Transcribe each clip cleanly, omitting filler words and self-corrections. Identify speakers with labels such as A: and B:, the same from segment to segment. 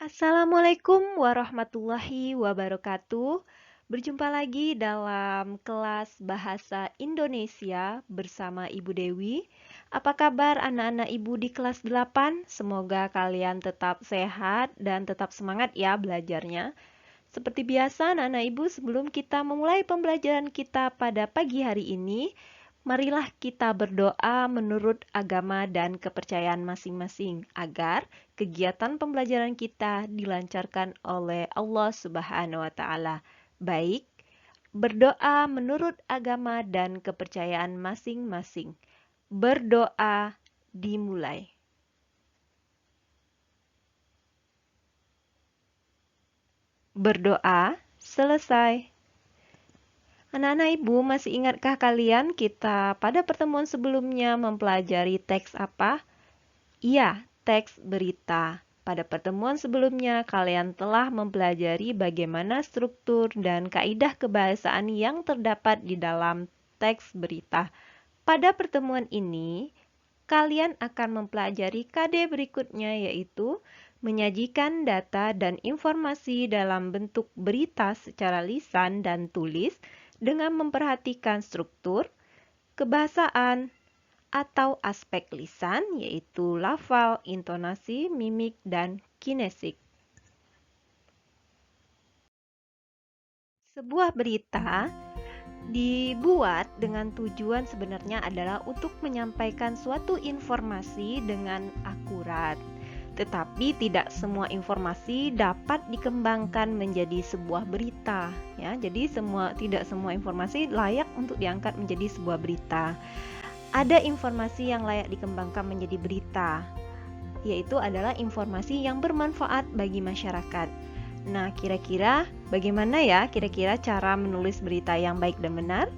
A: Assalamualaikum warahmatullahi wabarakatuh. Berjumpa lagi dalam kelas Bahasa Indonesia bersama Ibu Dewi. Apa kabar anak-anak Ibu di kelas 8? Semoga kalian tetap sehat dan tetap semangat ya belajarnya. Seperti biasa anak-anak Ibu, sebelum kita memulai pembelajaran kita pada pagi hari ini, marilah kita berdoa menurut agama dan kepercayaan masing-masing agar kegiatan pembelajaran kita dilancarkan oleh Allah Subhanahu wa taala. Baik, berdoa menurut agama dan kepercayaan masing-masing. Berdoa dimulai. Berdoa selesai. Anak-anak Ibu, masih ingatkah kalian kita pada pertemuan sebelumnya mempelajari teks apa? Iya, teks berita. Pada pertemuan sebelumnya, kalian telah mempelajari bagaimana struktur dan kaidah kebahasaan yang terdapat di dalam teks berita. Pada pertemuan ini, kalian akan mempelajari KD berikutnya, yaitu menyajikan data dan informasi dalam bentuk berita secara lisan dan tulis dengan memperhatikan struktur, kebahasaan, atau aspek lisan, yaitu lafal, intonasi, mimik, dan kinesik. Sebuah berita dibuat dengan tujuan sebenarnya adalah untuk menyampaikan suatu informasi dengan akurat. Tetapi tidak semua informasi dapat dikembangkan menjadi sebuah berita, ya. Jadi tidak semua informasi layak untuk diangkat menjadi sebuah berita. Ada informasi yang layak dikembangkan menjadi berita, yaitu adalah informasi yang bermanfaat bagi masyarakat. Nah, kira-kira bagaimana ya kira-kira cara menulis berita yang baik dan benar?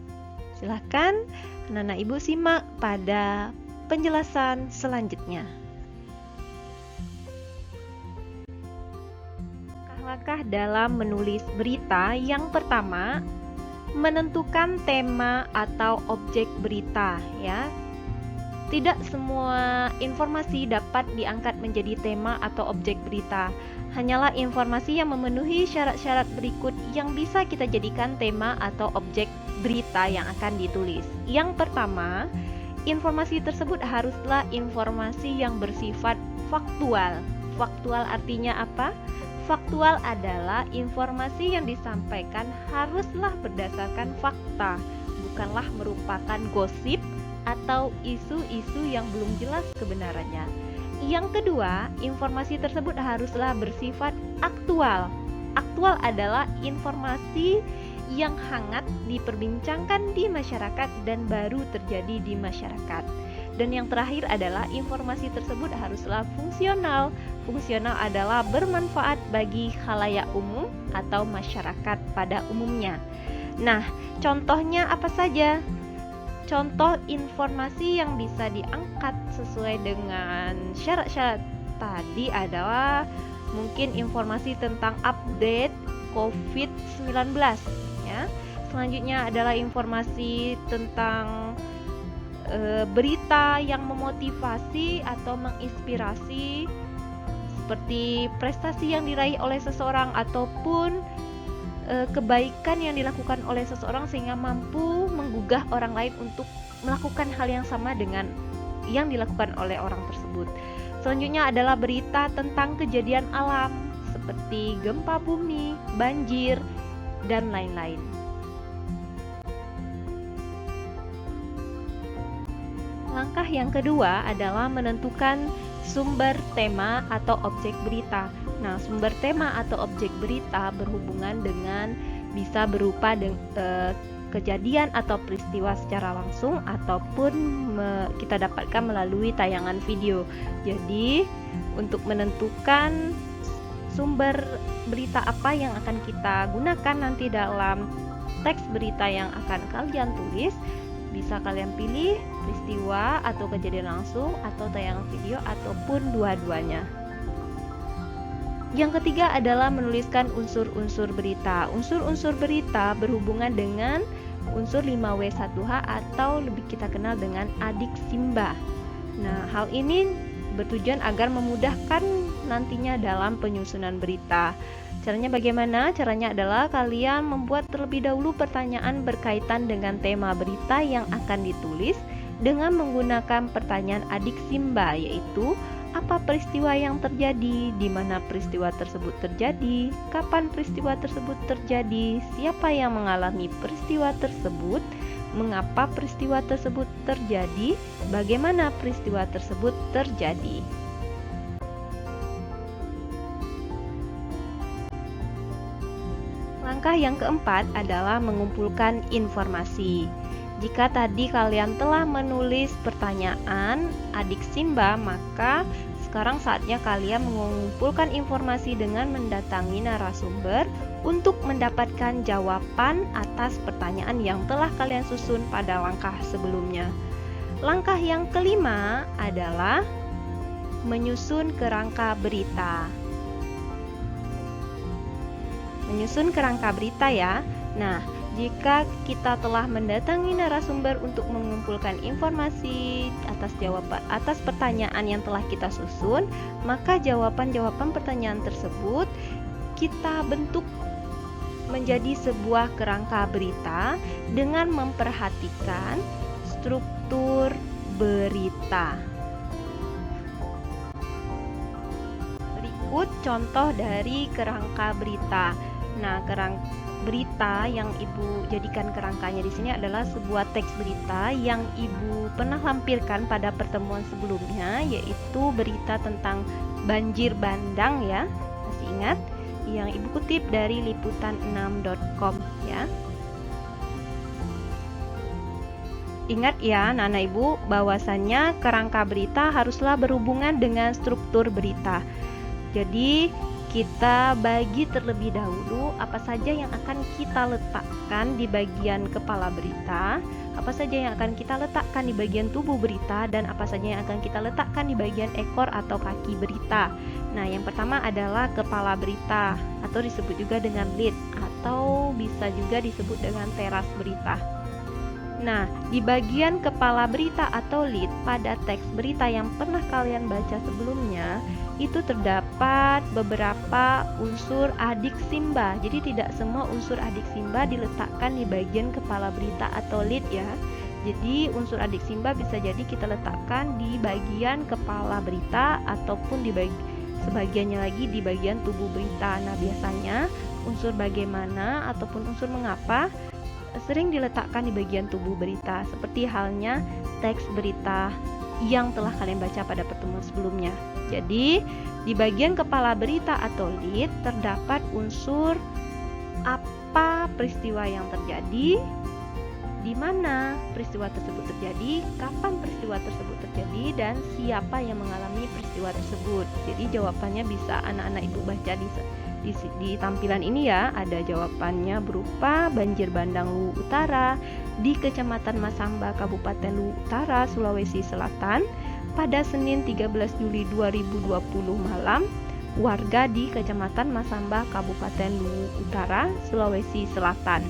A: Silahkan anak-anak Ibu simak pada penjelasan selanjutnya. Langkah dalam menulis berita yang pertama, menentukan tema atau objek berita, ya. Tidak semua informasi dapat diangkat menjadi tema atau objek berita. Hanyalah informasi yang memenuhi syarat-syarat berikut yang bisa kita jadikan tema atau objek berita yang akan ditulis. Yang pertama, informasi tersebut haruslah informasi yang bersifat faktual. Faktual artinya apa? Faktual adalah informasi yang disampaikan haruslah berdasarkan fakta, bukanlah merupakan gosip atau isu-isu yang belum jelas kebenarannya. Yang kedua, informasi tersebut haruslah bersifat aktual. Aktual adalah informasi yang hangat diperbincangkan di masyarakat dan baru terjadi di masyarakat. Dan yang terakhir adalah informasi tersebut haruslah fungsional. Fungsional adalah bermanfaat bagi khalayak umum atau masyarakat pada umumnya. Nah, contohnya apa saja? Contoh informasi yang bisa diangkat sesuai dengan syarat-syarat tadi adalah mungkin informasi tentang update COVID-19, ya. Selanjutnya adalah informasi tentang berita yang memotivasi atau menginspirasi, seperti prestasi yang diraih oleh seseorang ataupun kebaikan yang dilakukan oleh seseorang sehingga mampu menggugah orang lain untuk melakukan hal yang sama dengan yang dilakukan oleh orang tersebut. Selanjutnya adalah berita tentang kejadian alam seperti gempa bumi, banjir, dan lain-lain. Langkah yang kedua adalah menentukan sumber tema atau objek berita. Nah, sumber tema atau objek berita berhubungan dengan bisa berupa kejadian atau peristiwa secara langsung ataupun kita dapatkan melalui tayangan video. Jadi, untuk menentukan sumber berita apa yang akan kita gunakan nanti dalam teks berita yang akan kalian tulis, bisa kalian pilih peristiwa atau kejadian langsung atau tayangan video ataupun dua-duanya. Yang ketiga adalah menuliskan unsur-unsur berita. Unsur-unsur berita berhubungan dengan unsur 5W1H atau lebih kita kenal dengan adik Simba. Nah, hal ini bertujuan agar memudahkan nantinya dalam penyusunan berita. Caranya bagaimana? Caranya adalah kalian membuat terlebih dahulu pertanyaan berkaitan dengan tema berita yang akan ditulis dengan menggunakan pertanyaan adik Simba, yaitu apa peristiwa yang terjadi, di mana peristiwa tersebut terjadi, kapan peristiwa tersebut terjadi, siapa yang mengalami peristiwa tersebut, mengapa peristiwa tersebut terjadi, bagaimana peristiwa tersebut terjadi. Langkah yang keempat adalah mengumpulkan informasi. Jika tadi kalian telah menulis pertanyaan adik Simba, maka sekarang saatnya kalian mengumpulkan informasi dengan mendatangi narasumber untuk mendapatkan jawaban atas pertanyaan yang telah kalian susun pada langkah sebelumnya. Langkah yang kelima adalah menyusun kerangka berita. Menyusun kerangka berita ya. Nah, jika kita telah mendatangi narasumber untuk mengumpulkan informasi atas pertanyaan yang telah kita susun, maka jawaban-jawaban pertanyaan tersebut kita bentuk menjadi sebuah kerangka berita dengan memperhatikan struktur berita. Berikut contoh dari kerangka berita. Nah, berita yang Ibu jadikan kerangkanya di sini adalah sebuah teks berita yang Ibu pernah lampirkan pada pertemuan sebelumnya, yaitu berita tentang banjir bandang ya. Masih ingat? Yang Ibu kutip dari liputan6.com ya. Ingat ya anak-anak Ibu, bahwasannya kerangka berita haruslah berhubungan dengan struktur berita. Jadi kita bagi terlebih dahulu apa saja yang akan kita letakkan di bagian kepala berita, apa saja yang akan kita letakkan di bagian tubuh berita, dan apa saja yang akan kita letakkan di bagian ekor atau kaki berita. Nah, yang pertama adalah kepala berita atau disebut juga dengan lead atau bisa juga disebut dengan teras berita. Nah, di bagian kepala berita atau lead pada teks berita yang pernah kalian baca sebelumnya, itu terdapat beberapa unsur adik Simba. Jadi tidak semua unsur adik Simba diletakkan di bagian kepala berita atau lead ya. Jadi unsur adik Simba bisa jadi kita letakkan di bagian kepala berita ataupun di sebagiannya lagi di bagian tubuh berita. Nah, biasanya unsur bagaimana ataupun unsur mengapa sering diletakkan di bagian tubuh berita, seperti halnya teks berita yang telah kalian baca pada pertemuan sebelumnya. Jadi, di bagian kepala berita atau lead terdapat unsur apa peristiwa yang terjadi, di mana peristiwa tersebut terjadi, kapan peristiwa tersebut terjadi, dan siapa yang mengalami peristiwa tersebut. Jadi jawabannya bisa anak-anak Ibu baca di tampilan ini ya. Ada jawabannya berupa banjir bandang Luwu Utara di Kecamatan Masamba, Kabupaten Luwu Utara, Sulawesi Selatan pada Senin 13 Juli 2020 malam. Warga di Kecamatan Masamba, Kabupaten Luwu Utara, Sulawesi Selatan.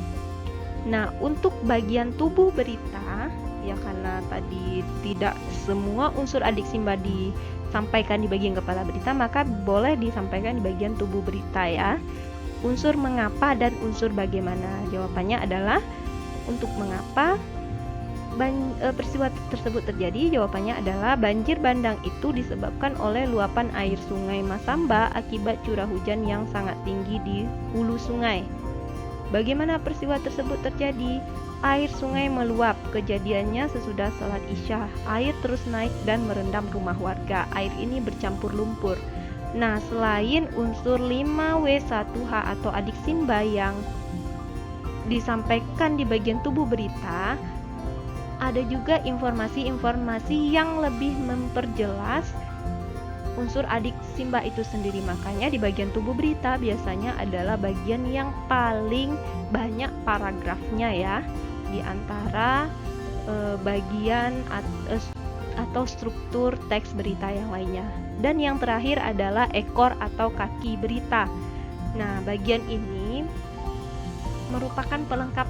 A: Nah, untuk bagian tubuh berita, ya karena tadi tidak semua unsur adik Simba disampaikan di bagian kepala berita, maka boleh disampaikan di bagian tubuh berita ya. Unsur mengapa dan unsur bagaimana. Jawabannya adalah untuk mengapa peristiwa tersebut terjadi, jawabannya adalah banjir bandang itu disebabkan oleh luapan air sungai Masamba akibat curah hujan yang sangat tinggi di hulu sungai. Bagaimana peristiwa tersebut terjadi? Air sungai meluap. Kejadiannya sesudah salat Isya. Air terus naik dan merendam rumah warga. Air ini bercampur lumpur. Nah, selain unsur 5W1H atau adik Simba yang disampaikan di bagian tubuh berita, ada juga informasi-informasi yang lebih memperjelas unsur adik Simba itu sendiri. Makanya di bagian tubuh berita biasanya adalah bagian yang paling banyak paragrafnya ya, di antara bagian atau struktur teks berita yang lainnya. Dan yang terakhir adalah ekor atau kaki berita. Nah, bagian ini merupakan pelengkap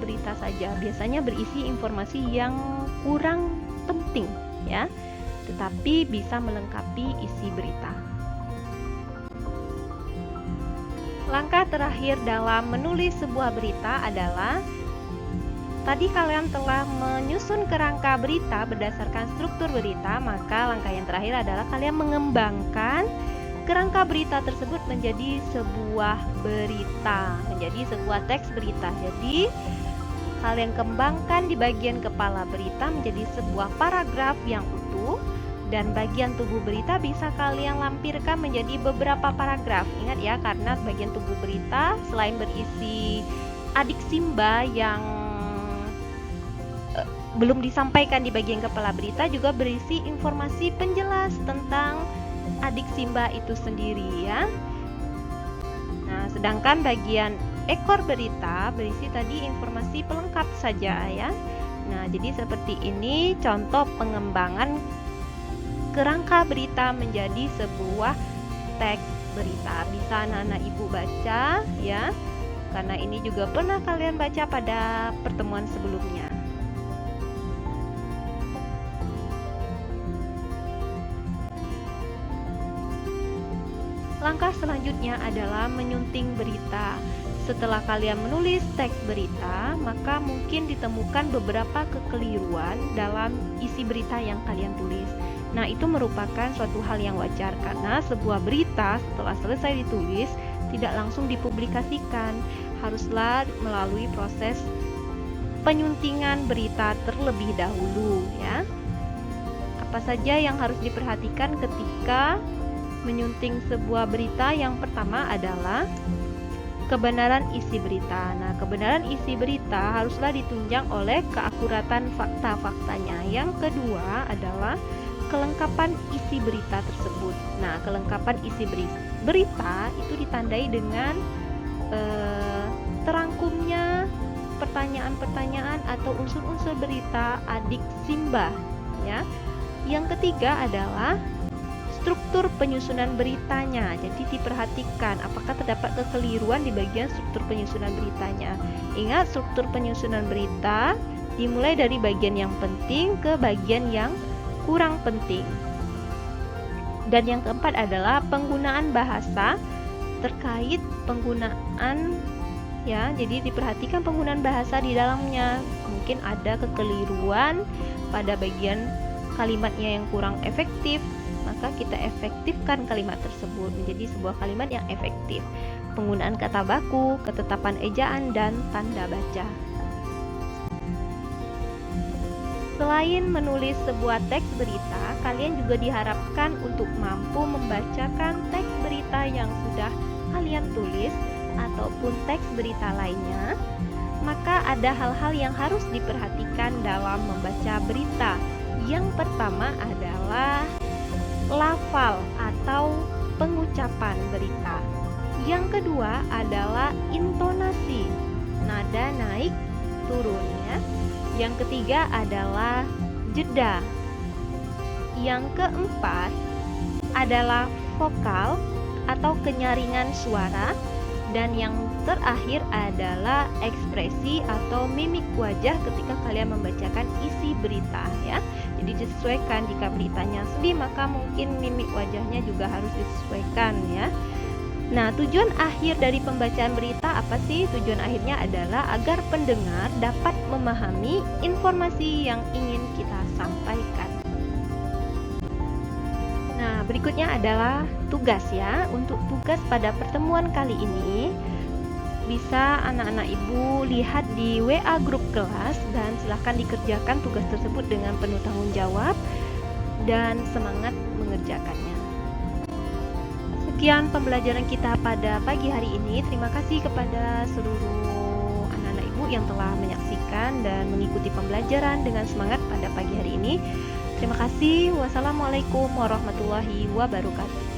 A: berita saja. Biasanya berisi informasi yang kurang penting ya. tetapi bisa melengkapi isi berita. Langkah terakhir dalam menulis sebuah berita adalah tadi kalian telah menyusun kerangka berita berdasarkan struktur berita, maka langkah yang terakhir adalah kalian mengembangkan kerangka berita tersebut menjadi sebuah berita, menjadi sebuah teks berita. Jadi kalian kembangkan di bagian kepala berita menjadi sebuah paragraf yang utuh, dan bagian tubuh berita bisa kalian lampirkan menjadi beberapa paragraf. Ingat ya, karena bagian tubuh berita selain berisi adik Simba yang belum disampaikan di bagian kepala berita, juga berisi informasi penjelas tentang adik Simba itu sendiri ya. Nah, sedangkan bagian ekor berita berisi tadi informasi pelengkap saja ya. Nah, jadi seperti ini contoh pengembangan kerangka berita menjadi sebuah teks berita. Bisa anak-anak ibu baca ya, karena ini juga pernah kalian baca pada pertemuan sebelumnya. Langkah selanjutnya adalah menyunting berita. Setelah kalian menulis teks berita, maka mungkin ditemukan beberapa kekeliruan dalam isi berita yang kalian tulis. Nah, itu merupakan suatu hal yang wajar karena sebuah berita setelah selesai ditulis tidak langsung dipublikasikan, haruslah melalui proses penyuntingan berita terlebih dahulu ya. Apa saja yang harus diperhatikan ketika menyunting sebuah berita? Yang pertama adalah kebenaran isi berita. Nah, kebenaran isi berita haruslah ditunjang oleh keakuratan fakta-faktanya. Yang kedua adalah kelengkapan isi berita tersebut. Nah, kelengkapan isi berita itu ditandai dengan terangkumnya pertanyaan-pertanyaan atau unsur-unsur berita adik Simba ya. Yang ketiga adalah struktur penyusunan beritanya. Jadi diperhatikan apakah terdapat kekeliruan di bagian struktur penyusunan beritanya. Ingat, struktur penyusunan berita dimulai dari bagian yang penting ke bagian yang kurang penting. Dan yang keempat adalah penggunaan bahasa terkait penggunaan ya. Jadi diperhatikan penggunaan bahasa di dalamnya. Mungkin ada kekeliruan pada bagian kalimatnya yang kurang efektif, maka kita efektifkan kalimat tersebut menjadi sebuah kalimat yang efektif. Penggunaan kata baku, ketetapan ejaan, dan tanda baca. Selain menulis sebuah teks berita, kalian juga diharapkan untuk mampu membacakan teks berita yang sudah kalian tulis ataupun teks berita lainnya. Maka ada hal-hal yang harus diperhatikan dalam membaca berita. Yang pertama adalah lafal atau pengucapan berita. Yang kedua adalah intonasi, nada naik turun ya. Yang ketiga adalah jeda. Yang keempat adalah vokal atau kenyaringan suara. Dan yang terakhir adalah ekspresi atau mimik wajah ketika kalian membacakan isi berita ya. Jadi disesuaikan, jika beritanya sedih maka mungkin mimik wajahnya juga harus disesuaikan ya. Nah, tujuan akhir dari pembacaan berita apa sih? Tujuan akhirnya adalah agar pendengar dapat memahami informasi yang ingin kita sampaikan. Nah, berikutnya adalah tugas ya. Untuk tugas pada pertemuan kali ini, bisa anak-anak ibu lihat di WA grup kelas dan silahkan dikerjakan tugas tersebut dengan penuh tanggung jawab dan semangat mengerjakannya. Sekian pembelajaran kita pada pagi hari ini. Terima kasih kepada seluruh anak-anak ibu yang telah menyaksikan dan mengikuti pembelajaran dengan semangat pada pagi hari ini. Terima kasih. Wassalamualaikum warahmatullahi wabarakatuh.